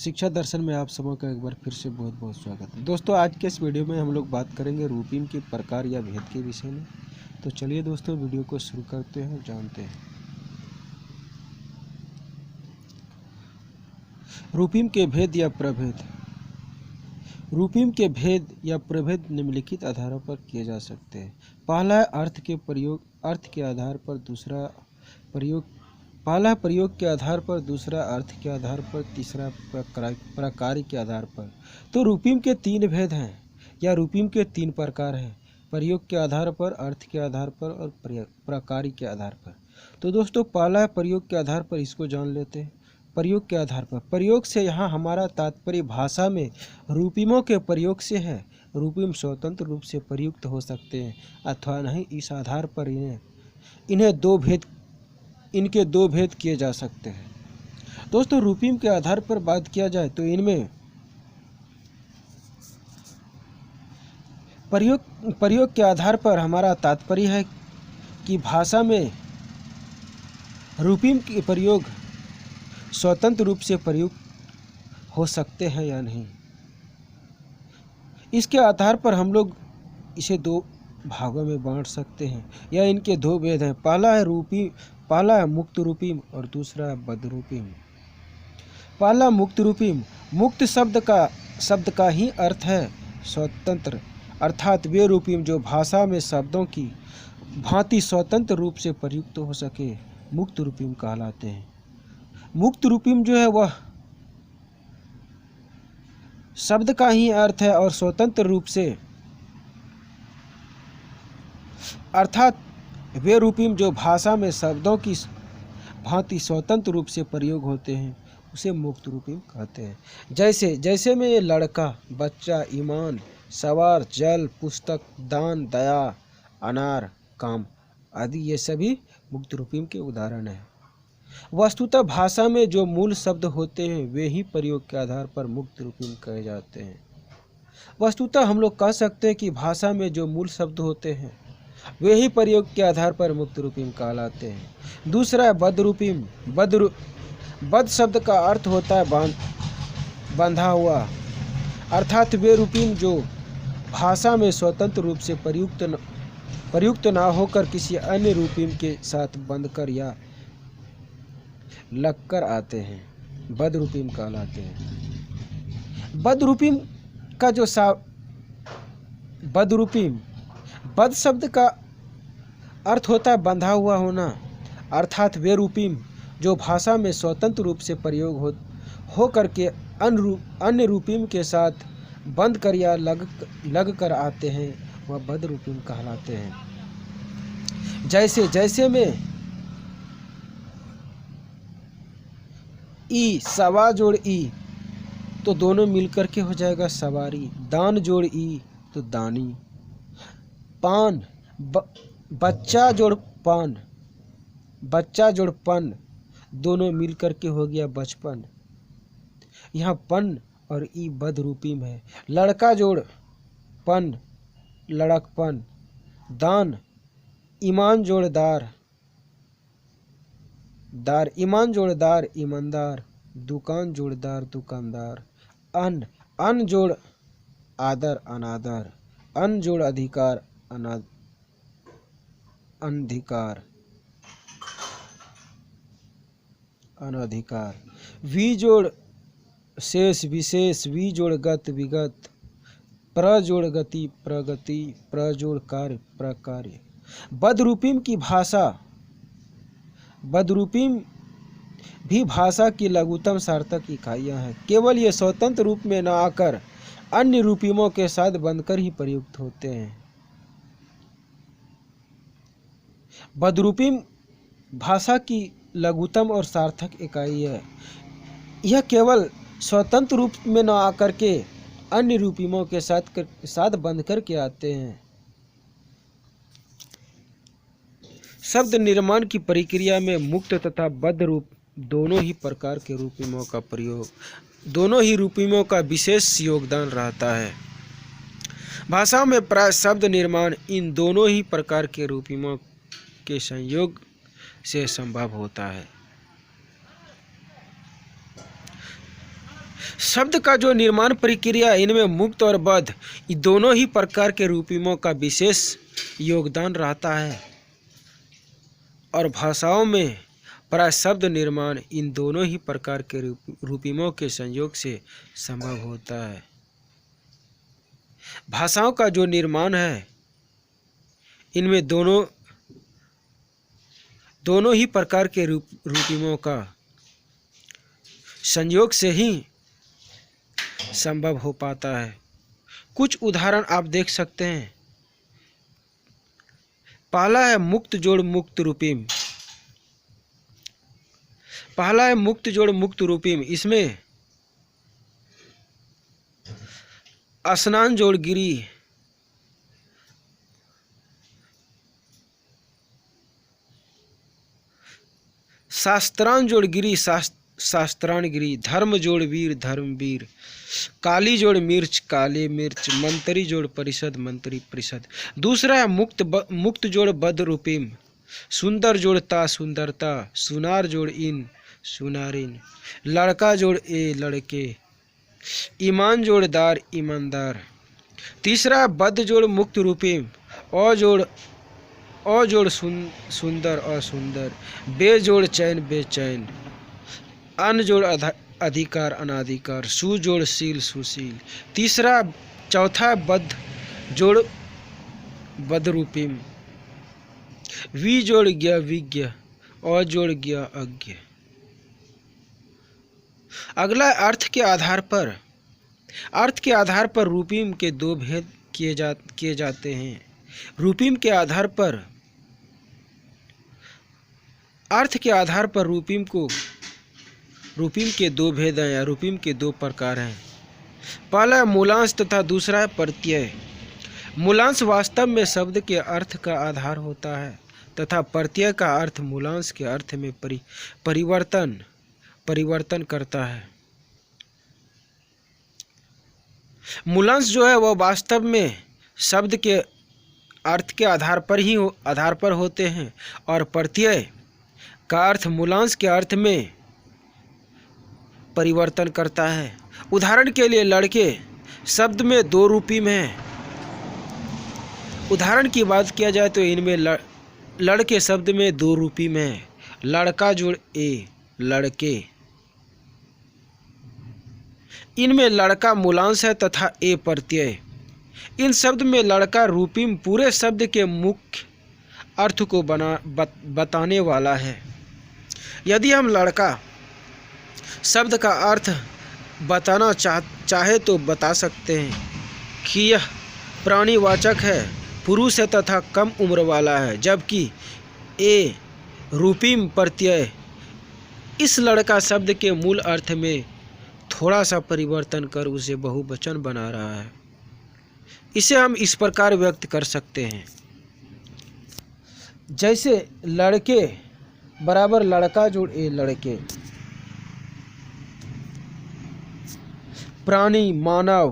शिक्षा दर्शन में आप सबों का एक बार फिर से बहुत बहुत स्वागत है। दोस्तों, आज के इस वीडियो में हम लोग बात करेंगे रूपीम के प्रकार या भेद के विषय में। तो चलिए दोस्तों, वीडियो को शुरू करते हैं और जानते हैं। रूपीम के भेद या प्रभेद। रूपीम के भेद या प्रभेद निम्नलिखित आधारों पर किए जा सकते हैं। पहला है अर्थ के आधार पर, दूसरा प्रयोग के आधार पर, दूसरा अर्थ के आधार पर, तीसरा प्रकार के आधार पर। तो रूपीम के तीन भेद हैं या रूपीम के तीन प्रकार हैं: प्रयोग के आधार पर, अर्थ के आधार पर और प्रकार के आधार पर। तो दोस्तों, पहला है प्रयोग के आधार पर, इसको जान लेते हैं। प्रयोग के आधार पर, प्रयोग से यहाँ हमारा तात्पर्य भाषा में रूपीमों के प्रयोग से है। रूपीम स्वतंत्र रूप से प्रयुक्त हो सकते हैं अथवा नहीं। इस आधार पर इनके दो भेद किए जा सकते हैं। दोस्तों, रूपीम के आधार पर बात किया जाए तो इनमें प्रयोग के आधार पर हमारा तात्पर्य है कि भाषा में रूपीम के प्रयोग स्वतंत्र रूप से प्रयुक्त हो सकते हैं या नहीं। इसके आधार पर हम लोग इसे दो भागों में बांट सकते हैं या इनके दो भेद हैं। पहला है मुक्त रूपीम और दूसरा है बद्ध रूपीम। पहला मुक्त रूपीम। मुक्त शब्द का ही अर्थ है स्वतंत्र, अर्थात वे रूपीम जो भाषा में शब्दों की भांति स्वतंत्र रूप से प्रयुक्त हो सके, मुक्त रूपीम कहलाते हैं। मुक्त रूपीम जो है वह शब्द का ही अर्थ है और स्वतंत्र रूप से, अर्थात वे रूपीम जो भाषा में शब्दों की भांति स्वतंत्र रूप से प्रयोग होते हैं, उसे मुक्त रूपीम कहते हैं। जैसे में लड़का, बच्चा, ईमान, सवार, जल, पुस्तक, दान, दया, अनार, काम आदि ये सभी मुक्त रूपीम के उदाहरण हैं। वस्तुतः भाषा में जो मूल शब्द होते हैं वे ही प्रयोग के आधार पर मुक्त रूपीम कहे जाते हैं। वस्तुतः हम लोग कह सकते हैं कि भाषा में जो मूल शब्द होते हैं वे ही प्रयोग के आधार पर मुक्त रूपीम कहलाते हैं। दूसरा है बद्ध रूपीम। बद्ध शब्द का अर्थ होता है बंधा हुआ, अर्थात वे रूपीम जो भाषा में स्वतंत्र रूप से प्रयुक्त ना होकर किसी अन्य रूपीम के साथ बंधकर या लगकर आते हैं, बद्ध रूपीम कहलाते हैं। बद्ध रूपीम का जो बद्ध शब्द का अर्थ होता है बंधा हुआ होना, अर्थात वे रूपीम जो भाषा में स्वतंत्र रूप से प्रयोग हो करके अन्य रूपीम के साथ बंध कर या लग कर आते हैं, वह बद्ध रूपीम कहलाते हैं। जैसे में ई, सवा जोड़ ई तो दोनों मिलकर के हो जाएगा सवारी। दान जोड़ ई तो दानी। पान, बच्चा जोड़ पन दोनों मिलकर के हो गया बचपन। यहाँ पन और ई बद्ध रूपीम है। लड़का जोड़ पन, लड़कपन। दान, ईमान जोड़ ईमान जोड़ दार, ईमानदार। दुकान जोड़ दार, दुकानदार। अन्न जोड़ आदर, अनादर। अन्न जोड़ अधिकार, अनधिकार। वी जोड़ शेष, विशेष। वी जोड़ गत, विगत। प्र जोड़ गति, प्रगति। प्र जोड़ कार्य, प्रकार्य। बद्ध रूपीम भी भाषा की लघुतम सार्थक इकाइयाँ हैं। केवल ये स्वतंत्र रूप में न आकर अन्य रूपीमों के साथ बंधकर ही प्रयुक्त होते हैं। बद्ध रूपीम भाषा की लघुतम और सार्थक इकाई है। यह केवल स्वतंत्र रूप में न आकर के अन्य रूपीमों के साथ बंध कर के आते हैं। शब्द निर्माण की प्रक्रिया में मुक्त तथा बद्ध रूप दोनों ही प्रकार के रूपीमों का विशेष योगदान रहता है। भाषा में प्राय शब्द निर्माण इन दोनों ही प्रकार के रूपीमों के संयोग से संभव होता है। शब्द का जो निर्माण प्रक्रिया, इनमें मुक्त और बद्ध दोनों ही प्रकार के रूपिमों का विशेष योगदान रहता है और भाषाओं में प्राय शब्द निर्माण इन दोनों ही प्रकार के रूपिमों के संयोग से संभव होता है। भाषाओं का जो निर्माण है, इनमें दोनों ही प्रकार के रूपिमों का संयोग से ही संभव हो पाता है। कुछ उदाहरण आप देख सकते हैं। पहला है मुक्त जोड़ मुक्त रूपिम। पहला है मुक्त जोड़ मुक्त रूपिम। इसमें स्नान जोड़ गिरी, शास्त्रान जोड़ गिरी शास्त्रान गिरी, धर्म जोड़ वीर धर्मवीर, काली जोड़ मिर्च काले मिर्च, मंत्री जोड़ परिषद मंत्री परिषद। दूसरा है मुक्त जोड़ बद रूपिम। सुंदर जोड़ ता सुंदरता, सुनार जोड़ इन सुनारिन, लड़का जोड़ ए लड़के, ईमान जोड़ दार ईमानदार। तीसरा बद जोड़ मुक्त रूपिम। अ जोड़ सुंदर असुंदर, बे जोड़ चैन बेचैन, अन जोड़ अधिकार अनाधिकार, सु जोड़ शील सुशील। चौथा बद्ध जोड़ बद रूपिम। वी जोड़ ज्ञ विज्ञ, अ जोड़ ज्ञ अज्ञ। अगला अर्थ के आधार पर रूपिम के दो भेद किए जाते हैं। रूपिम के आधार पर अर्थ के आधार पर रूपिम के दो भेद हैं या रूपिम के दो प्रकार हैं। पहला है मूलांश तथा दूसरा है प्रत्यय। मूलांश वास्तव में शब्द के अर्थ का आधार होता है तथा प्रत्यय का अर्थ मूलांश के अर्थ में परिवर्तन करता है। मूलांश जो है वह वास्तव में शब्द के अर्थ के आधार पर होते हैं और प्रत्यय का अर्थ मूलांश के अर्थ में परिवर्तन करता है। उदाहरण के लिए लड़के शब्द में दो रूपिम हैं। उदाहरण की बात किया जाए तो इनमें लड़के शब्द में दो रूपिम हैं। लड़का जोड़ ए लड़के। इनमें लड़का मूलांश है तथा ए प्रत्यय। इन शब्द में लड़का रूपिम पूरे शब्द के मुख्य अर्थ को बताने वाला है। यदि हम लड़का शब्द का अर्थ बताना चाहे तो बता सकते हैं कि यह प्राणीवाचक है, पुरुष है तथा कम उम्र वाला है, जबकि ए रूपिम प्रत्यय इस लड़का शब्द के मूल अर्थ में थोड़ा सा परिवर्तन कर उसे बहुवचन बना रहा है। इसे हम इस प्रकार व्यक्त कर सकते हैं, जैसे लड़के बराबर लड़का जोड़ ए लड़के। प्राणी मानव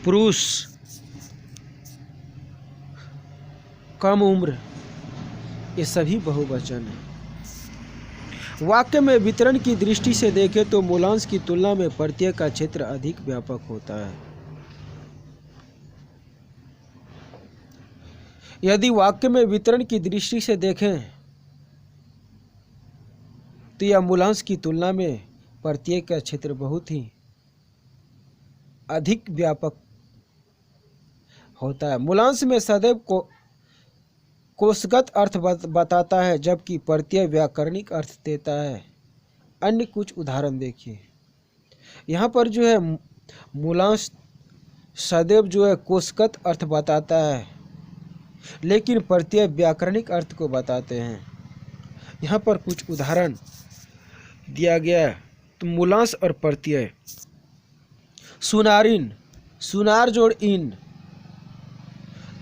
पुरुष कम उम्र, ये सभी बहुवचन है। वाक्य में वितरण की दृष्टि से देखें तो मूलांश की तुलना में प्रत्यय का क्षेत्र अधिक व्यापक होता है। यदि वाक्य में वितरण की दृष्टि से देखें तो यह मूलांश की तुलना में प्रत्यय का क्षेत्र बहुत ही अधिक व्यापक होता है। मूलांश में सदैव कोशगत अर्थ बताता है, जबकि प्रत्यय व्याकरणिक अर्थ देता है। अन्य कुछ उदाहरण देखिए। यहाँ पर जो है मूलांश सदैव जो है कोशगत अर्थ बताता है, लेकिन प्रत्यय व्याकरणिक अर्थ को बताते हैं। यहाँ पर कुछ उदाहरण दिया गया है। तो मूलांश और प्रत्यय। सुनारिन, सुनार जोड़ इन,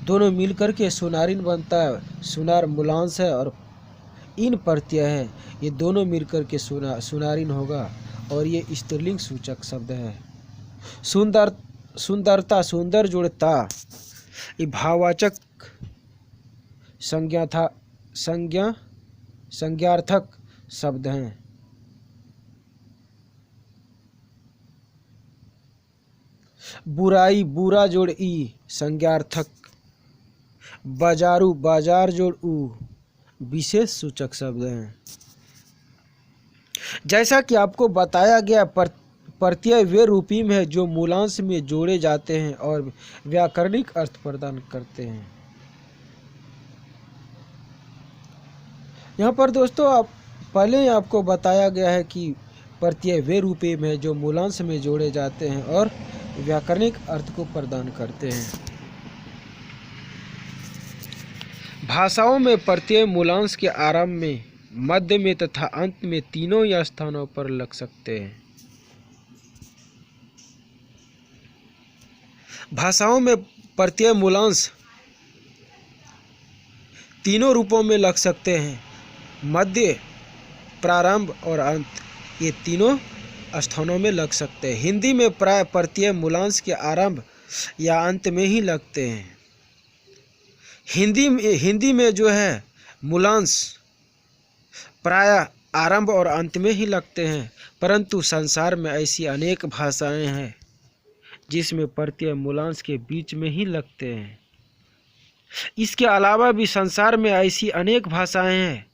दोनों मिलकर के सुनारिन बनता है। सुनार मूलांश है और इन प्रत्यय है, ये दोनों मिलकर के सुनारिन होगा और ये स्त्रीलिंग सूचक शब्द है। सुंदरता, सुंदर जोड़ ता, ये भाववाचक संज्ञार्थक शब्द हैं। बुराई, बुरा जोड़ ई संज्ञार्थक। बाजारू, बाजार जोड़ ऊ विशेष सूचक शब्द हैं। जैसा कि आपको बताया गया, प्रत्यय वे रूपीम है जो मूलांश में जोड़े जाते हैं और व्याकरणिक अर्थ प्रदान करते हैं। यहाँ पर दोस्तों आप पहले ही आपको बताया गया है कि प्रत्यय वे रूपीम है जो मूलांश में जोड़े जाते हैं और व्याकरणिक अर्थ को प्रदान करते हैं। भाषाओं में प्रत्यय मूलांश के आरंभ में, मध्य में तथा अंत में तीनों या स्थानों पर लग सकते हैं। भाषाओं में प्रत्यय मूलांश तीनों रूपों में लग सकते हैं, मध्य, प्रारंभ और अंत, ये तीनों स्थानों में लग सकते हैं। हिंदी में प्राय प्रत्यय मूलांश के आरंभ या अंत में ही लगते हैं। हिंदी में जो है मूलांश प्राय आरंभ और अंत में ही लगते हैं, परंतु संसार में ऐसी अनेक भाषाएं हैं जिसमें प्रत्यय मूलांश के बीच में ही लगते हैं। इसके अलावा भी संसार में ऐसी अनेक भाषाएं हैं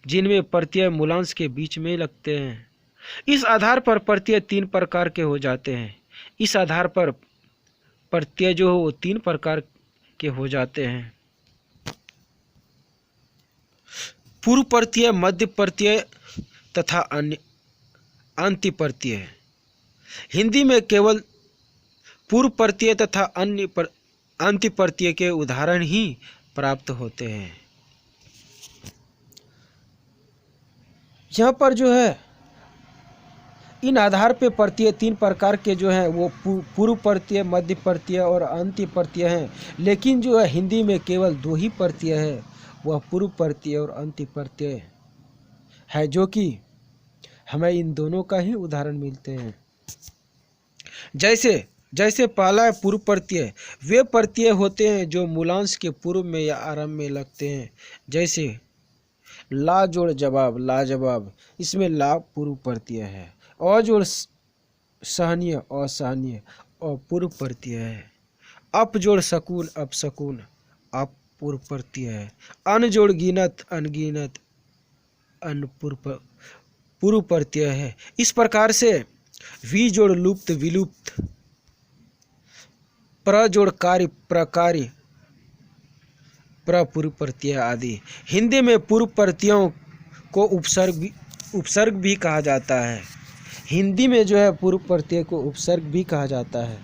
जिनमें प्रत्यय मूलांश के बीच में लगते हैं। इस आधार पर प्रत्यय तीन प्रकार के हो जाते हैं। इस आधार पर प्रत्यय जो हो वो तीन प्रकार के हो जाते हैं: पूर्व प्रत्यय, मध्य प्रत्यय तथा अंत्य प्रत्यय। हिंदी में केवल पूर्व प्रत्यय तथा अंत्य प्रत्यय के उदाहरण ही प्राप्त होते हैं। यहाँ पर जो है इन आधार पे प्रत्यय तीन प्रकार के जो हैं वो पूर्व प्रत्यय, मध्य प्रत्यय और अंत्य प्रत्यय हैं। लेकिन जो है हिंदी में केवल दो ही प्रत्यय है, वह पूर्व प्रत्यय और अंत्य प्रत्यय है, जो कि हमें इन दोनों का ही उदाहरण मिलते हैं। जैसे पहला है पूर्व प्रत्यय। वे प्रत्यय होते हैं जो मूलांश के पूर्व में या आरंभ में लगते हैं। जैसे ला जोड़ जवाब, लाजवाब, इसमें ला पूर्व प्रत्यय है। अ जोड़ सहनीय, असहनीय, अपूर्व प्रत्यय है। अप जोड़ शकुन, अपशकुन, अपूर्व प्रत्यय है। अन जोड़ गिनत, अनगिनत, पूर्व प्रत्यय है। इस प्रकार से वी जोड़ लुप्त, विलुप्त, प्र जोड़ कार्य, प्रकार्य, प्रपूर्व प्रत्यय आदि। हिंदी में पूर्व प्रत्ययों को उपसर्ग भी कहा जाता है। हिंदी में जो है पूर्व प्रत्यय को उपसर्ग भी कहा जाता है।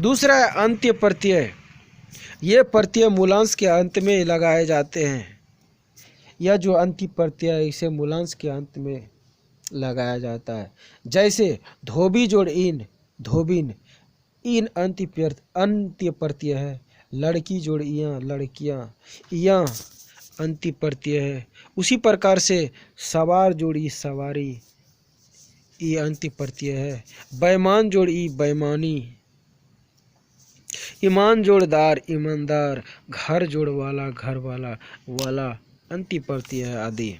दूसरा है अंत्य प्रत्यय। ये प्रत्यय मूलांश के अंत में लगाए जाते हैं। यह जो अंत्य प्रत्यय है इसे मूलांश के अंत में लगाया जाता है। जैसे धोबी जोड़ इन, धोबिन, इन अंत्य प्रत्यय है। लड़की जोड़ इयां, लड़कियां, इयां अंत्य प्रत्यय है। उसी प्रकार से सवार जोड़ी सवारी, ये अंत्य प्रत्यय है। बैमान जोड़ ई, बैमानी, ईमान जोड़दार, ईमानदार, घर जोड़ वाला, घर वाला, वाला अंत्य प्रत्यय है आदि।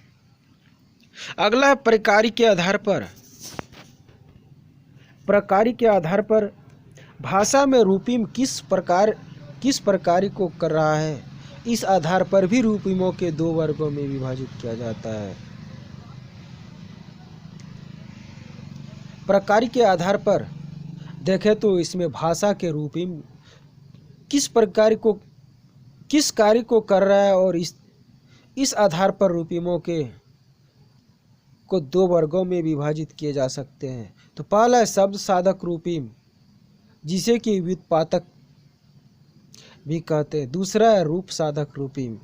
अगला है प्रकार के आधार पर। प्रकार के आधार पर भाषा में रूपीम किस प्रकार को कर रहा है, इस आधार पर भी रूपीमों के दो वर्गों में विभाजित किया जाता है। प्रकार के आधार पर देखें तो इसमें भाषा के रूपीम किस कार्य को कर रहा है और इस आधार पर रूपीमों को दो वर्गों में विभाजित किए जा सकते हैं। तो पहला है शब्द साधक रूपीम, जिसे कि व्युत्पादक भी कहते हैं। दूसरा है रूप साधक रूपीम।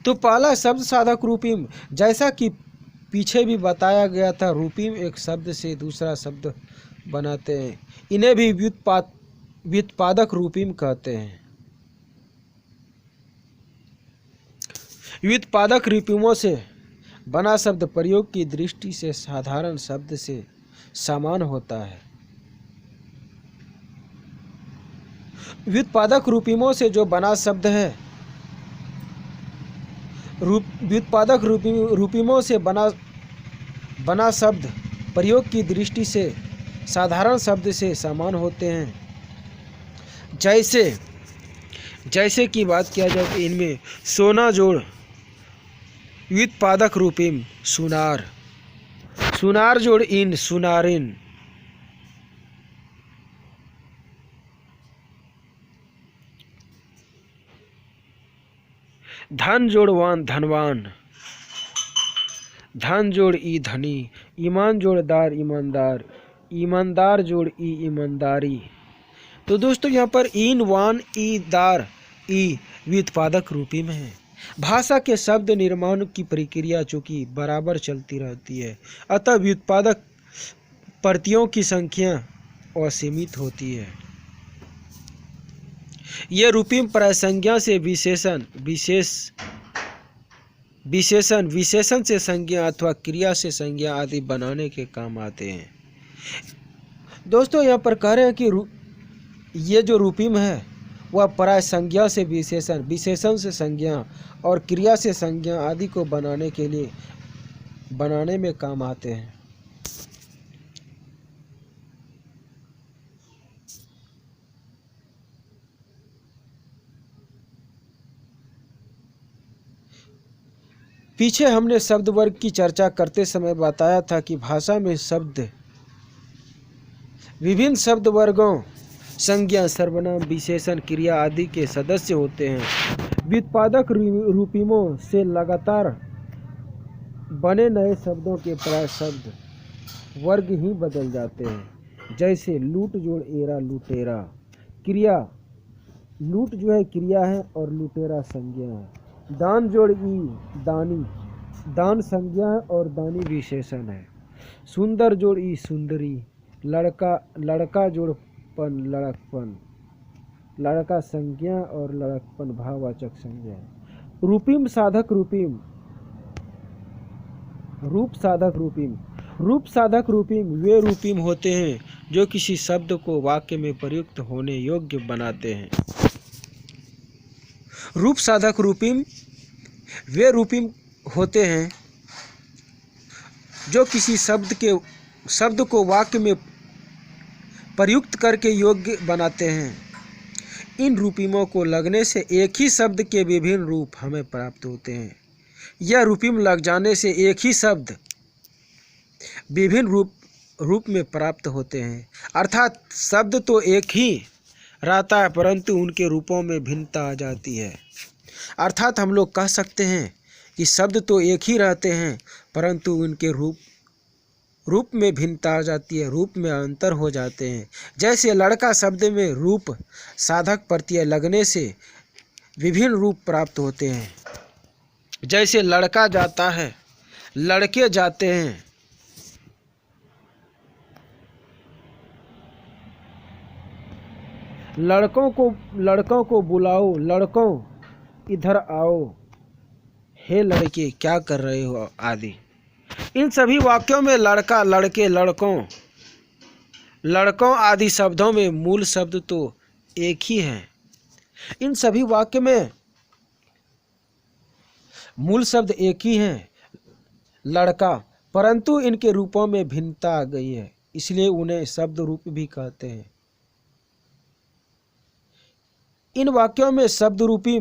तो पहला शब्द साधक रूपीम, जैसा कि पीछे भी बताया गया था, रूपीम एक शब्द से दूसरा शब्द बनाते हैं। इन्हें भी व्युत्पादक रूपीम कहते हैं। व्युत्पादक रूपीमों से बना शब्द प्रयोग की दृष्टि से साधारण शब्द से समान होता है। व्युत्पादक रूपीमों से जो बना शब्द है, व्युत्पादक रूपीमों से बना शब्द प्रयोग की दृष्टि से साधारण शब्द से समान होते हैं। जैसे कि बात किया जाए तो इनमें सोना जोड़ व्युत्पादक रूपिम सुनार, सुनार जोड़ इन सुनारिन, धन जोड़ वान धनवान, धन जोड़ ई धनी, ईमान जोड़ दार ईमानदार, ईमानदार जोड़ ई ईमानदारी। तो दोस्तों यहाँ पर ईन वान ई दार ई व्युत्पादक रूपी में है। भाषा के शब्द निर्माण की प्रक्रिया चूंकि बराबर चलती रहती है, अतः व्युत्पादक प्रतियों की संख्या असीमित होती है। ये रूपिम प्रासंज्ञा से विशेषण से संज्ञा अथवा क्रिया से संज्ञा आदि बनाने के काम आते हैं। दोस्तों यहाँ पर कह रहे हैं कि ये जो रूपिम है वह प्राय संज्ञा से विशेषण से संज्ञा और क्रिया से संज्ञा आदि को बनाने में काम आते हैं। पीछे हमने शब्द वर्ग की चर्चा करते समय बताया था कि भाषा में विभिन्न शब्द वर्गों संज्ञा, सर्वनाम, विशेषण, क्रिया आदि के सदस्य होते हैं। व्युत्पादक रूपिमों से लगातार बने नए शब्दों के प्राय शब्द वर्ग ही बदल जाते हैं। जैसे लूट जोड़ एरा लुटेरा, क्रिया लूट जो है क्रिया है और लुटेरा संज्ञा है। दान जोड़ ई दानी, दान संज्ञा है और दानी विशेषण है। सुंदर जोड़ ई सुंदरी, लड़का जोड़ पन लड़कपन, लड़का संज्ञा और लड़कपन भाववाचक संज्ञा है। रूपिम साधक रूपिम, रूप साधक रूपिम वे रूपिम होते हैं जो किसी शब्द को वाक्य में प्रयुक्त होने योग्य बनाते हैं। रूप साधक रूपिम वे रूपिम होते हैं जो किसी शब्द को वाक्य में प्रयुक्त करके योग्य बनाते हैं। इन रूपिमों को लगने से एक ही शब्द के विभिन्न रूप हमें प्राप्त होते हैं। यह रूपिम लग जाने से एक ही शब्द विभिन्न रूप में प्राप्त होते हैं। अर्थात शब्द तो एक ही रहता है परंतु उनके रूपों में भिन्नता आ जाती है। अर्थात हम लोग कह सकते हैं कि शब्द तो एक ही रहते हैं परंतु उनके रूप में भिन्नता आ जाती है, रूप में अंतर हो जाते हैं। जैसे लड़का शब्द में रूप साधक प्रत्यय लगने से विभिन्न रूप प्राप्त होते हैं। जैसे लड़का जाता है, लड़के जाते हैं। लड़कों को बुलाओ, लड़कों इधर आओ, हे लड़के क्या कर रहे हो आदि। इन सभी वाक्यों में लड़का, लड़के, लड़कों आदि शब्दों में मूल शब्द तो एक ही है। इन सभी वाक्य में मूल शब्द एक ही है, लड़का, परंतु इनके रूपों में भिन्नता आ गई है, इसलिए उन्हें शब्द रूप भी कहते हैं। इन वाक्यों में शब्द रूपी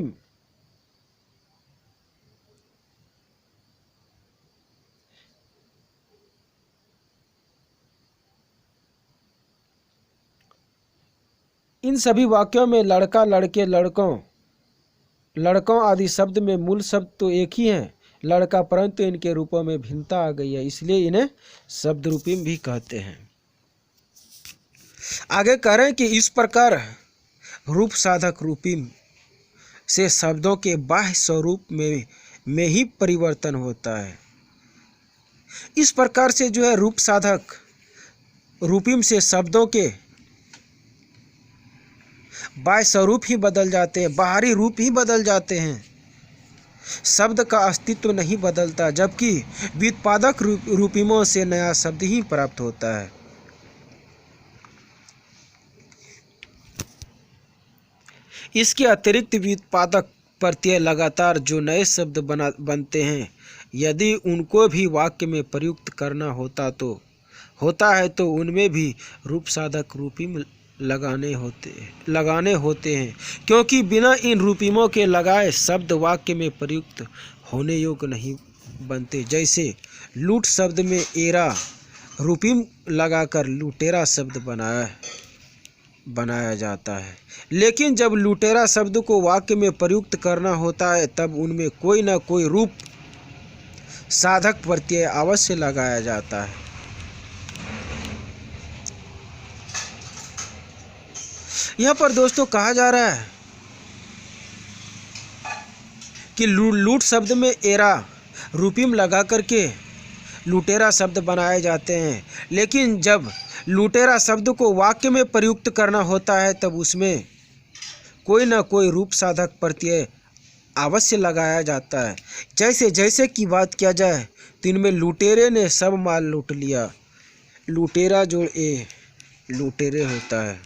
इन सभी वाक्यों में लड़का, लड़के, लड़कों आदि शब्द में मूल शब्द तो एक ही है, लड़का, परंतु इनके रूपों में भिन्नता आ गई है, इसलिए इन्हें शब्द रूपी भी कहते हैं। आगे कह रहे हैं कि इस प्रकार रूप साधक रूपी से शब्दों के बाह्य स्वरूप में ही परिवर्तन होता है। इस प्रकार से जो है रूप साधक रूपिम से शब्दों के बाह्य स्वरूप ही बदल जाते हैं, बाहरी रूप ही बदल जाते हैं, शब्द का अस्तित्व नहीं बदलता, जबकि व्युत्पादक रूपिमों से नया शब्द ही प्राप्त होता है। इसके अतिरिक्त व्युत्पादक प्रत्यय लगातार जो नए शब्द बनते हैं, यदि उनको भी वाक्य में प्रयुक्त करना होता तो होता है तो उनमें भी रूप साधक रूपिम लगाने होते हैं, क्योंकि बिना इन रूपिमों के लगाए शब्द वाक्य में प्रयुक्त होने योग्य नहीं बनते। जैसे लूट शब्द में एरा रूपिम लगाकर लुटेरा शब्द बनाया जाता है, लेकिन जब लुटेरा शब्द को वाक्य में प्रयुक्त करना होता है तब उनमें कोई न कोई रूप साधक प्रत्यय अवश्य लगाया जाता है। यहाँ पर दोस्तों कहा जा रहा है कि लूट शब्द में एरा रूपिम लगा करके लुटेरा शब्द बनाए जाते हैं, लेकिन जब लुटेरा शब्द को वाक्य में प्रयुक्त करना होता है तब उसमें कोई न कोई रूप साधक प्रत्यय अवश्य लगाया जाता है। जैसे की बात किया जाए तो इनमें लुटेरे ने सब माल लूट लिया, लुटेरा जोड़ ए लुटेरे होता है।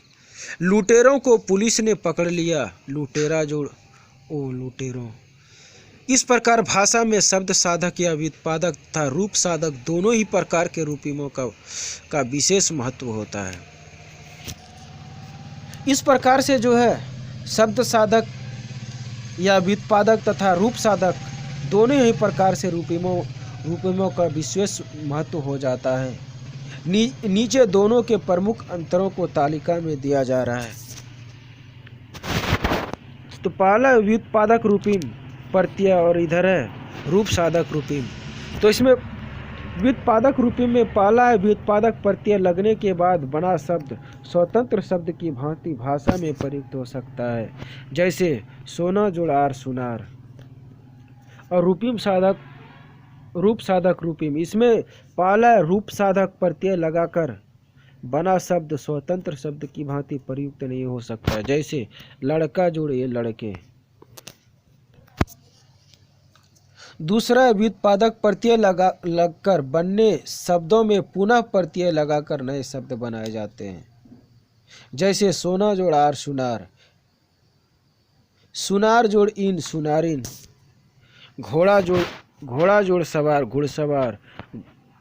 लुटेरों को पुलिस ने पकड़ लिया, लुटेरा जोड़ ओ लुटेरों। इस प्रकार भाषा में शब्द साधक या व्युत्पादक तथा रूप साधक दोनों ही प्रकार के रूपिमों का विशेष महत्व होता है। इस प्रकार से जो है शब्द साधक या व्युत्पादक तथा रूप साधक दोनों ही प्रकार से रूपिमों का विशेष महत्व हो जाता है। नीचे दोनों के प्रमुख अंतरों को तालिका में दिया जा रहा है। तो पहला व्युत्पादक रूपिम प्रत्यय और इधर है रूप साधक रूपिम। तो इसमें व्युत्पादक रूपिम में पहला है व्युत्पादक प्रत्यय लगने के बाद बना शब्द स्वतंत्र शब्द की भांति भाषा में प्रयुक्त हो सकता है, जैसे सोना जोड़ार सुनार। और रूप साधक रूपिम, इसमें पहला रूप साधक प्रत्यय लगाकर बना शब्द स्वतंत्र शब्द की भांति प्रयुक्त नहीं हो सकता, जैसे लड़का जोड़े लड़के। दूसरा व्युत्पादक प्रत्यय लगकर बनने शब्दों में पुनः प्रत्यय लगाकर नए शब्द बनाए जाते हैं, जैसे सोना जोड़ आर सुनार, सुनार जोड़ इन सुनारिन, घोड़ा जोड़ सवार घुड़सवार,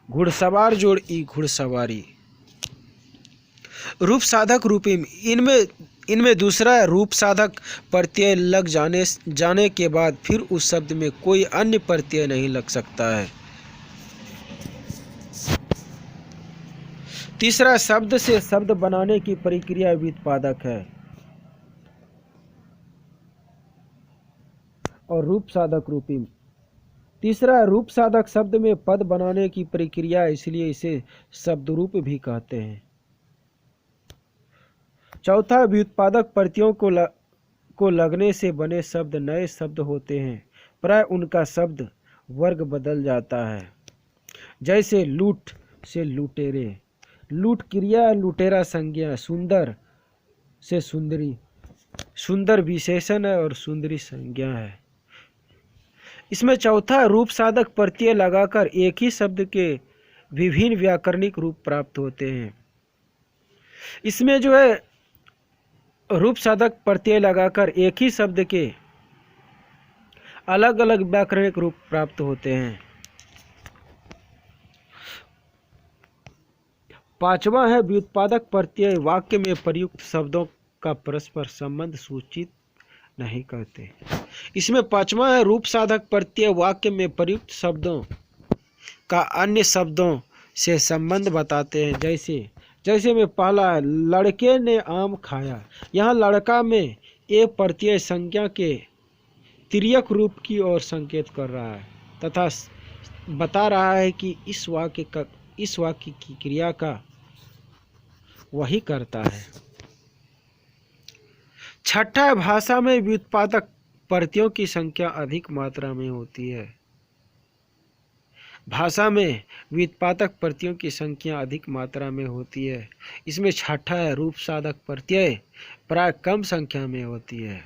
घुड़सवार जोड़ ई घुड़सवारी। रूप साधक रूपिम, इनमें दूसरा रूप साधक प्रत्यय लग जाने के बाद फिर उस शब्द में कोई अन्य प्रत्यय नहीं लग सकता है। तीसरा शब्द से शब्द बनाने की प्रक्रिया व्युत्पादक है और रूप साधक रूपिम। तीसरा रूप साधक शब्द में पद बनाने की प्रक्रिया, इसलिए इसे शब्दरूप भी कहते हैं। चौथा व्युत्पादक प्रत्ययों को लगने से बने शब्द नए शब्द होते हैं, प्राय उनका शब्द वर्ग बदल जाता है, जैसे लूट से लुटेरे, लूट क्रिया लुटेरा संज्ञा, सुंदर से सुंदरी, सुंदर विशेषण है और सुंदरी संज्ञा है। इसमें चौथा रूप साधक प्रत्यय लगाकर एक ही शब्द के विभिन्न व्याकरणिक रूप प्राप्त होते हैं। इसमें जो है रूप साधक प्रत्यय लगाकर एक ही शब्द के अलग अलग व्याकरणिक रूप प्राप्त होते हैं। पांचवा है व्युत्पादक प्रत्यय वाक्य में प्रयुक्त शब्दों का परस्पर संबंध सूचित नहीं करते। इसमें पांचवा है रूप साधक प्रत्यय वाक्य में प्रयुक्त शब्दों का अन्य शब्दों से संबंध बताते हैं, जैसे में पहला है लड़के ने आम खाया। यहाँ लड़का में ए प्रत्यय संज्ञा के तिर्यक रूप की ओर संकेत कर रहा है तथा बता रहा है कि इस वाक्य की क्रिया का वही करता है। छठा, भाषा में व्युत्पादक प्रत्ययों की संख्या अधिक मात्रा में होती है। भाषा में व्युत्पादक प्रत्ययों की संख्या अधिक मात्रा में होती है। इसमें छठा है रूप साधक प्रत्यय प्राय कम संख्या में होती है।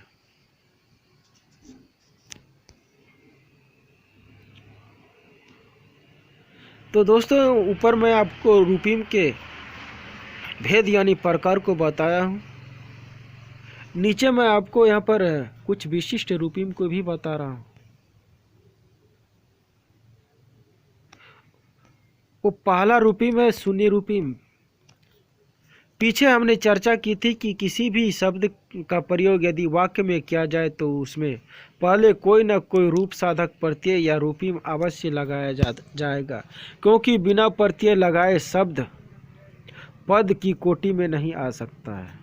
तो दोस्तों, ऊपर मैं आपको रूपिम के भेद यानी प्रकार को बताया हूँ। नीचे मैं आपको यहाँ पर कुछ विशिष्ट रूपिम को भी बता रहा हूँ। वो पहला रूपिम है शून्य रूपिम। पीछे हमने चर्चा की थी कि किसी भी शब्द का प्रयोग यदि वाक्य में किया जाए तो उसमें पहले कोई न कोई रूप साधक प्रत्यय या रूपिम अवश्य लगाया जाएगा, क्योंकि बिना प्रत्यय लगाए शब्द पद की कोटि में नहीं आ सकता है।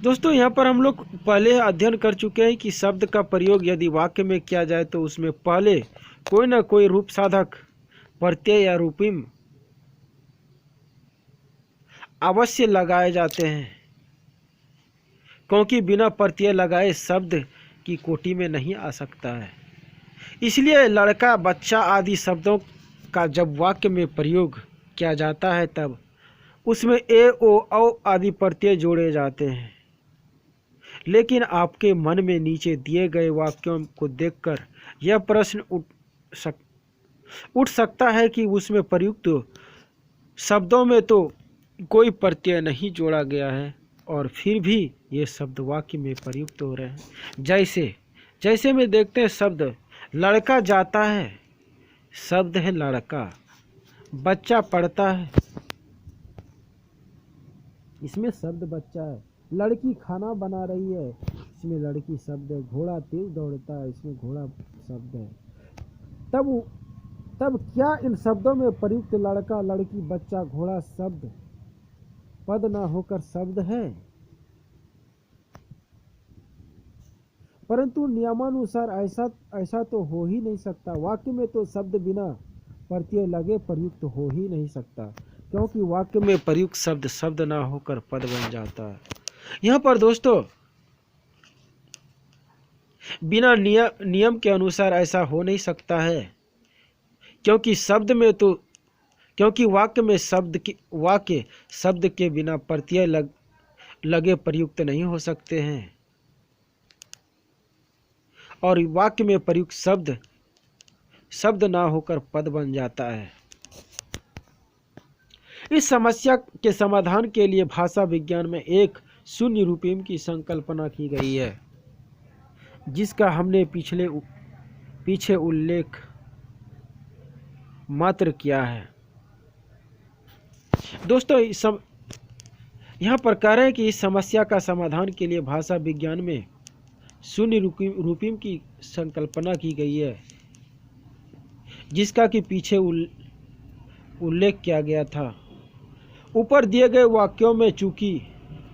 दोस्तों, यहाँ पर हम लोग पहले अध्ययन कर चुके हैं कि शब्द का प्रयोग यदि वाक्य में किया जाए तो उसमें पहले कोई न कोई रूप साधक प्रत्यय या रूपिम अवश्य लगाए जाते हैं, क्योंकि बिना प्रत्यय लगाए शब्द की कोटि में नहीं आ सकता है। इसलिए लड़का, बच्चा आदि शब्दों का जब वाक्य में प्रयोग किया जाता है तब उसमें ए, ओ, औ आदि प्रत्यय जोड़े जाते हैं। लेकिन आपके मन में नीचे दिए गए वाक्यों को देखकर यह प्रश्न उठ सकता है कि उसमें प्रयुक्त शब्दों में तो कोई प्रत्यय नहीं जोड़ा गया है और फिर भी ये शब्द वाक्य में प्रयुक्त हो रहे हैं। जैसे में देखते हैं शब्द लड़का जाता है, शब्द है लड़का। बच्चा पढ़ता है, इसमें शब्द बच्चा है। लड़की खाना बना रही है, इसमें लड़की शब्द है। घोड़ा तेज दौड़ता है, इसमें घोड़ा शब्द है। तब क्या इन शब्दों में प्रयुक्त लड़का, लड़की, बच्चा, घोड़ा शब्द पद ना होकर शब्द है? परंतु नियमानुसार ऐसा तो हो ही नहीं सकता। वाक्य में तो शब्द बिना प्रत्यय लगे प्रयुक्त हो ही नहीं सकता, क्योंकि वाक्य में प्रयुक्त शब्द शब्द ना होकर पद बन जाता है। यहाँ पर दोस्तों बिना नियम के अनुसार ऐसा हो नहीं सकता है, क्योंकि वाक्य में शब्द के बिना प्रत्यय लगे प्रयुक्त नहीं हो सकते हैं और वाक्य में प्रयुक्त शब्द ना होकर पद बन जाता है। इस समस्या के समाधान के लिए भाषा विज्ञान में एक शून्य रूपिम की संकल्पना की गई है, जिसका हमने पीछे उल्लेख मात्र किया है। दोस्तों, यहाँ पर कह रहे हैं कि इस समस्या का समाधान के लिए भाषा विज्ञान में शून्य रूपिम की संकल्पना की गई है, जिसका कि पीछे उल्लेख किया गया था। ऊपर दिए गए वाक्यों में चूंकि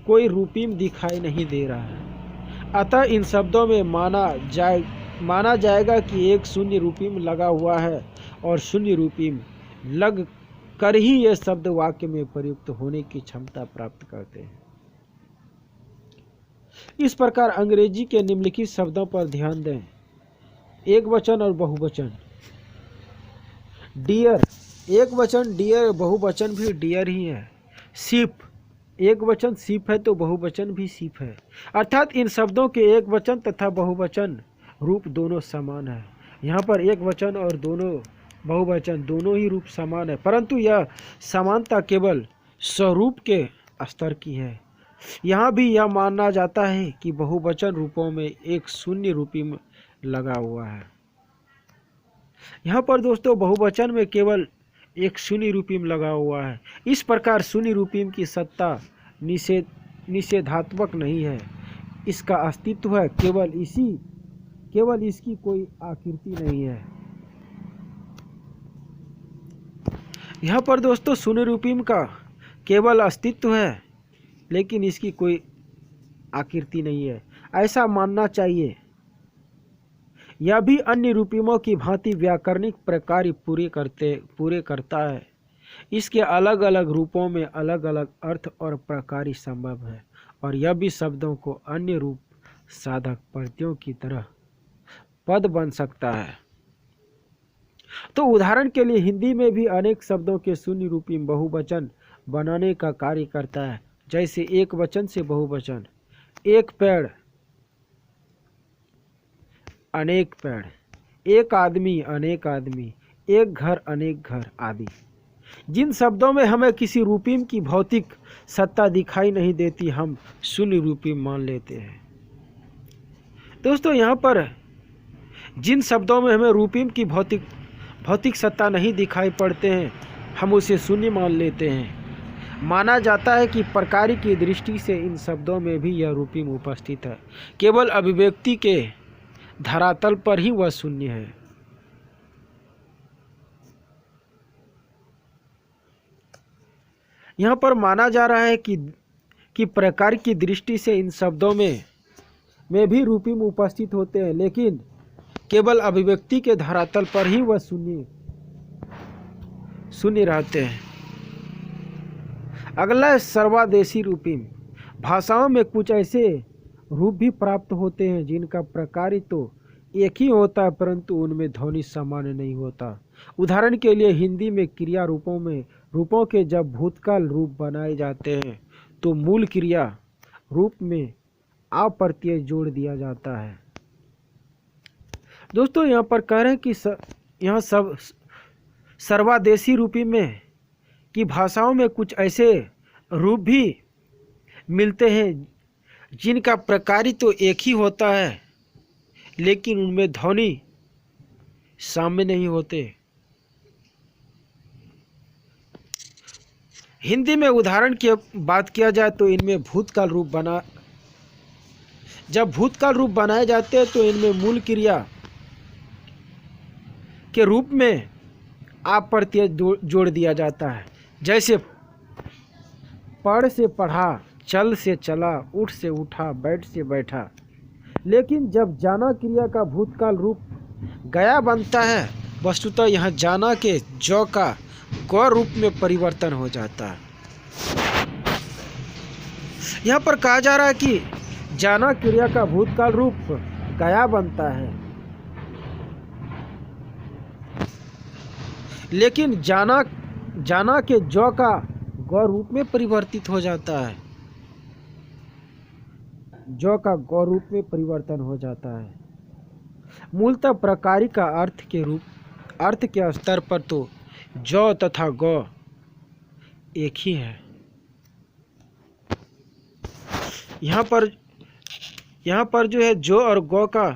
कोई रूपिम दिखाई नहीं दे रहा है, अतः इन शब्दों में माना जाएगा कि एक शून्य रूपिम लगा हुआ है और शून्य रूपिम लग कर ही ये शब्द वाक्य में प्रयुक्त होने की क्षमता प्राप्त करते हैं। इस प्रकार अंग्रेजी के निम्नलिखित शब्दों पर ध्यान दें। एक वचन और बहुवचन। डियर एक वचन डियर, बहुवचन भी डियर ही है। शिप एक वचन शिप है तो बहुवचन भी शिप है। अर्थात इन शब्दों के एक वचन तथा बहुवचन रूप दोनों समान है। यहाँ पर एक वचन और बहुवचन दोनों ही रूप समान है, परंतु यह समानता केवल स्वरूप के स्तर की है। यहाँ भी यह माना जाता है कि बहुवचन रूपों में एक शून्य रूपिम लगा हुआ है। यहाँ पर दोस्तों बहुवचन में केवल एक शून्य रूपिम लगा हुआ है। इस प्रकार शून्य रूपिम की सत्ता निषेधात्मक नहीं है, इसका अस्तित्व है, केवल इसकी कोई आकृति नहीं है। यहाँ पर दोस्तों शून्य रूपिम का केवल अस्तित्व है, लेकिन इसकी कोई आकृति नहीं है, ऐसा मानना चाहिए। यह भी अन्य रूपिमों की भांति व्याकरणिक प्रकार पूरे करता है। इसके अलग अलग रूपों में अलग अलग अर्थ और प्रकार संभव है, और यह भी शब्दों को अन्य रूप साधक प्रत्ययों की तरह पद बन सकता है। तो उदाहरण के लिए हिंदी में भी अनेक शब्दों के शून्य रूपिम बहुवचन बनाने का कार्य करता है, जैसे एक वचन से बहुवचन, एक पेड़ अनेक पेड़, एक आदमी अनेक आदमी, एक घर अनेक घर आदि। जिन शब्दों में हमें किसी रूपिम की भौतिक सत्ता दिखाई नहीं देती, हम शून्य रूपिम मान लेते हैं। दोस्तों यहाँ पर जिन शब्दों में हमें रूपिम की भौतिक सत्ता नहीं दिखाई पड़ते हैं, हम उसे शून्य मान लेते हैं। माना जाता है कि प्रकार की दृष्टि से इन शब्दों में भी यह रूपिम उपस्थित है, केवल अभिव्यक्ति के धरातल पर ही वह शून्य है। यहाँ पर माना जा रहा है कि प्रकार की दृष्टि से इन शब्दों में भी रूपिम उपस्थित होते हैं, लेकिन केवल अभिव्यक्ति के धरातल पर ही वह शून्य रहते हैं। अगला है सर्वादेशी रूपिम। भाषाओं में कुछ ऐसे रूप भी प्राप्त होते हैं जिनका प्रकार तो एक ही होता है, परंतु उनमें ध्वनि सामान्य नहीं होता। उदाहरण के लिए हिंदी में क्रिया रूपों के जब भूतकाल रूप बनाए जाते हैं तो मूल क्रिया रूप में आ प्रत्यय जोड़ दिया जाता है। दोस्तों यहाँ पर कह रहे हैं कि यहाँ सब सर्वादेशी रूपी में कि भाषाओं में कुछ ऐसे रूप भी मिलते हैं जिनका प्रकार तो एक ही होता है, लेकिन उनमें ध्वनि साम्य नहीं होते। हिंदी में उदाहरण की बात किया जाए तो इनमें जब भूतकाल रूप बनाए जाते हैं तो इनमें मूल क्रिया के रूप में आप प्रत्यय जोड़ दिया जाता है। जैसे पढ़ से पढ़ा, चल से चला, उठ से उठा, बैठ से बैठा। लेकिन जब जाना क्रिया का भूतकाल रूप गया बनता है, वस्तुतः यहाँ जाना के जौ का गौ रूप में परिवर्तन हो जाता है। यहाँ पर कहा जा रहा है कि जाना क्रिया का भूतकाल रूप गया बनता है, लेकिन जाना के जौ का गौ रूप में परिवर्तित हो जाता है। जौ का गौ रूप में परिवर्तन हो जाता है। मूलतः प्रकारी का अर्थ के स्तर पर तो जौ तथा गौ एक ही है। यहाँ पर जो है जौ और गौ का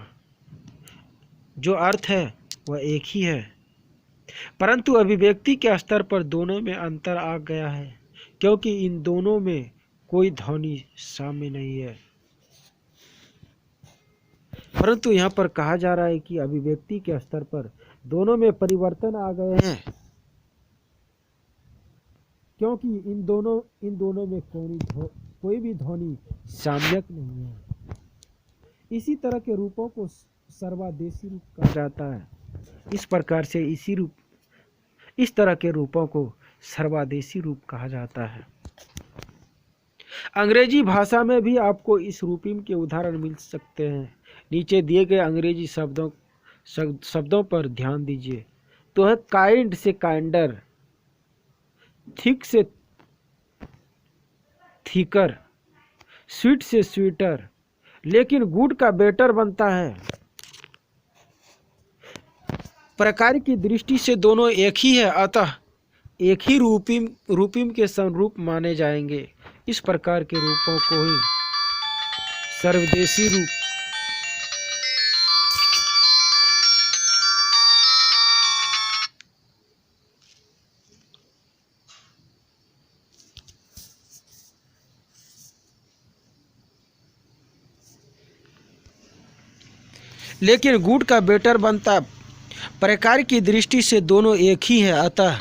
जो अर्थ है वह एक ही है, परंतु अभिव्यक्ति के स्तर पर दोनों में अंतर आ गया है, क्योंकि इन दोनों में कोई ध्वनि साम्य नहीं है। परंतु यहाँ पर कहा जा रहा है कि अभिव्यक्ति के स्तर पर दोनों में परिवर्तन आ गए हैं, क्योंकि इन दोनों में कोई भी ध्वनि साम्यक नहीं है। इसी तरह के रूपों को सर्वादेशी रूप कहा जाता है। इस प्रकार से इस तरह के रूपों को सर्वादेशी रूप कहा जाता है। अंग्रेजी भाषा में भी आपको इस रूपिम के उदाहरण मिल सकते हैं। नीचे दिए गए अंग्रेजी शब्दों पर ध्यान दीजिए तो है काइंड से काइंडर, थिक से थिकर, स्वीट से स्वीटर, लेकिन गुड का बेटर बनता है। प्रकार की दृष्टि से दोनों एक ही है, अतः एक ही रूपिम के समरूप माने जाएंगे। इस प्रकार के रूपों को ही सर्वदेशी रूप लेकिन गुड का बेटर बनता। प्रकार की दृष्टि से दोनों एक ही है, अतः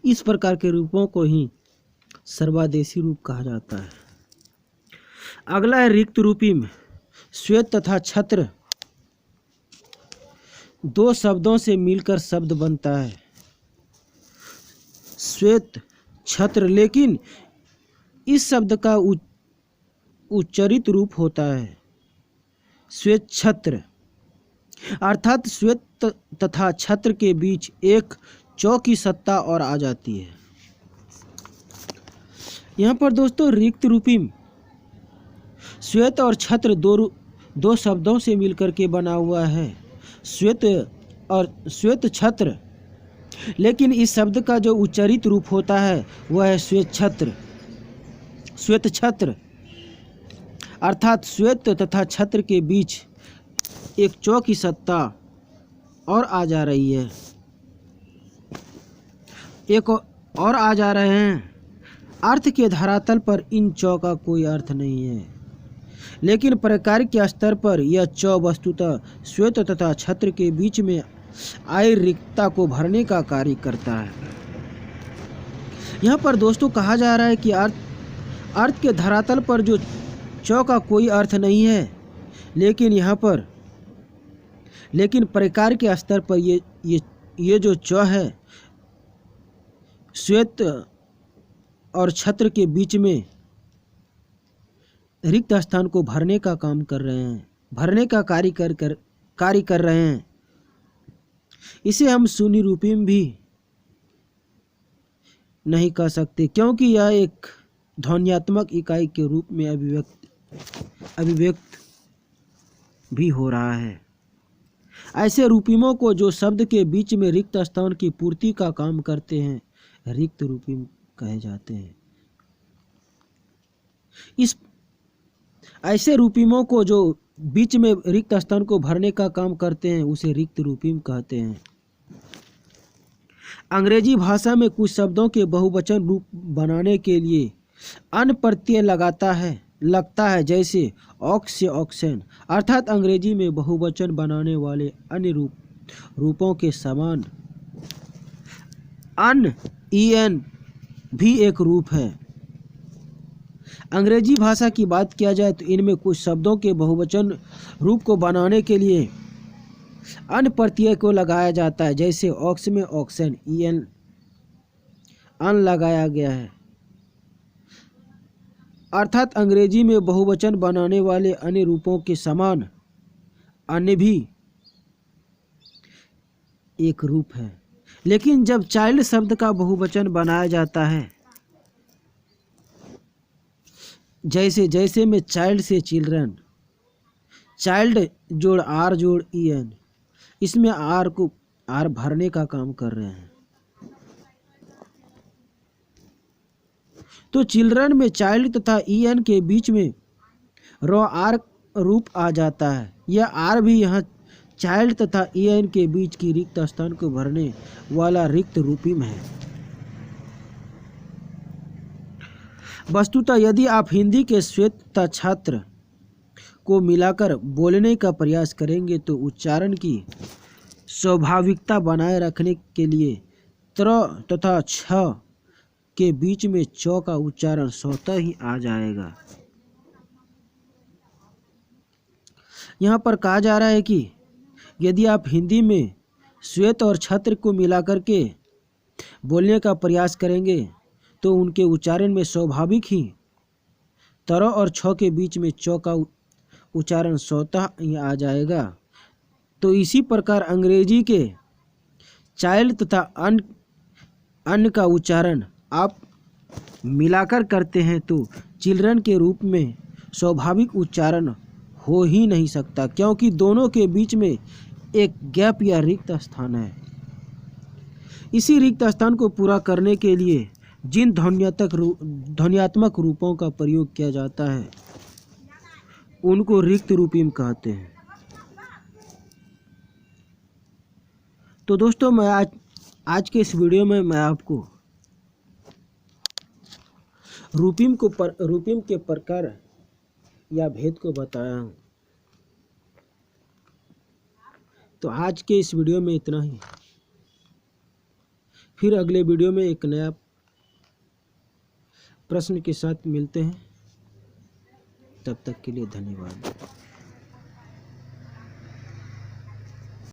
इस प्रकार के रूपों को ही सर्वादेशी रूप कहा जाता है। अगला है रिक्त रूपिम। श्वेत तथा छत्र दो शब्दों से मिलकर शब्द बनता है, श्वेत छत्र, लेकिन इस शब्द का उच्चरित रूप होता है श्वेत छत्र, अर्थात श्वेत तथा छत्र के बीच एक चौ की सत्ता और आ जाती है। यहाँ पर दोस्तों रिक्त रूपिम श्वेत और छत्र दो शब्दों से मिलकर के बना हुआ है। श्वेत छत्र लेकिन इस शब्द का जो उच्चारित रूप होता है वह है श्वेतछत्र। श्वेतछत्र अर्थात श्वेत तथा छत्र के बीच एक चौ की सत्ता और आ जा रही है, एक और आ जा रहे हैं। अर्थ के धरातल पर इन चौ का कोई अर्थ नहीं है, लेकिन प्रकार के स्तर पर यह चौ वस्तुतः श्वेत तथा छत्र के बीच में आई रिक्तता को भरने का कार्य करता है। यहाँ पर दोस्तों कहा जा रहा है कि अर्थ के धरातल पर जो चौ का कोई अर्थ नहीं है, लेकिन प्रकार के स्तर पर ये जो चौ है श्वेत और छत्र के बीच में रिक्त स्थान को भरने का काम कर रहे हैं, भरने का कार्य कर रहे हैं। इसे हम शून्य रूपीम भी नहीं कह सकते, क्योंकि यह एक ध्वन्यात्मक इकाई के रूप में अभिव्यक्त भी हो रहा है। ऐसे रूपीमों को जो शब्द के बीच में रिक्त स्थान की पूर्ति का काम करते हैं रिक्त रूपीम कहे जाते हैं। ऐसे रूपीमों को जो बीच में रिक्त स्थान को भरने का काम करते हैं उसे रिक्त रूपीम कहते हैं। अंग्रेजी भाषा में कुछ शब्दों के बहुवचन रूप बनाने के लिए अन प्रत्यय लगता है, जैसे ऑक्स से ऑक्सन, अर्थात अंग्रेजी में बहुवचन बनाने वाले अन्य रूपों के समान अन ईएन भी एक रूप है। अंग्रेजी भाषा की बात किया जाए तो इनमें कुछ शब्दों के बहुवचन रूप को बनाने के लिए अन प्रत्यय को लगाया जाता है, जैसे ऑक्स में ऑक्सन, ईएन अन लगाया गया है। अर्थात अंग्रेजी में बहुवचन बनाने वाले अन्य रूपों के समान अन्य भी एक रूप है। लेकिन जब चाइल्ड शब्द का बहुवचन बनाया जाता है, जैसे में चाइल्ड से चिल्ड्रन, चाइल्ड जोड़ आर जोड़ ईएन, इसमें आर भरने का काम कर रहे हैं। तो चिल्ड्रन में चाइल्ड तथा ईएन के बीच में रो आर रूप आ जाता है। यह आर भी यहाँ चाइल्ड तथा ईएन के बीच की रिक्त स्थान को भरने वाला रिक्त रूपीम है। वस्तुतः यदि आप हिंदी के श्वेत तथा छात्र को मिलाकर बोलने का प्रयास करेंगे तो उच्चारण की स्वाभाविकता बनाए रखने के लिए त्र तथा छ के बीच में चौ का उच्चारण स्वतः ही आ जाएगा। यहाँ पर कहा जा रहा है कि यदि आप हिंदी में श्वेत और छत्र को मिलाकर के बोलने का प्रयास करेंगे तो उनके उच्चारण में स्वाभाविक ही तर और छ के बीच में चौ का उच्चारण स्वतः ही आ जाएगा। तो इसी प्रकार अंग्रेजी के चाइल्ड तथा अन का उच्चारण आप मिलाकर करते हैं तो चिल्ड्रन के रूप में स्वाभाविक उच्चारण हो ही नहीं सकता, क्योंकि दोनों के बीच में एक गैप या रिक्त स्थान है। इसी रिक्त स्थान को पूरा करने के लिए जिन ध्वन्यात्मक रूपों का प्रयोग किया जाता है उनको रिक्त रूपीम कहते हैं। तो दोस्तों मैं आज के इस वीडियो में मैं आपको रूपीम के प्रकार या भेद को बताया हूँ। तो आज के इस वीडियो में इतना ही। फिर अगले वीडियो में एक नया प्रश्न के साथ मिलते हैं। तब तक के लिए धन्यवाद।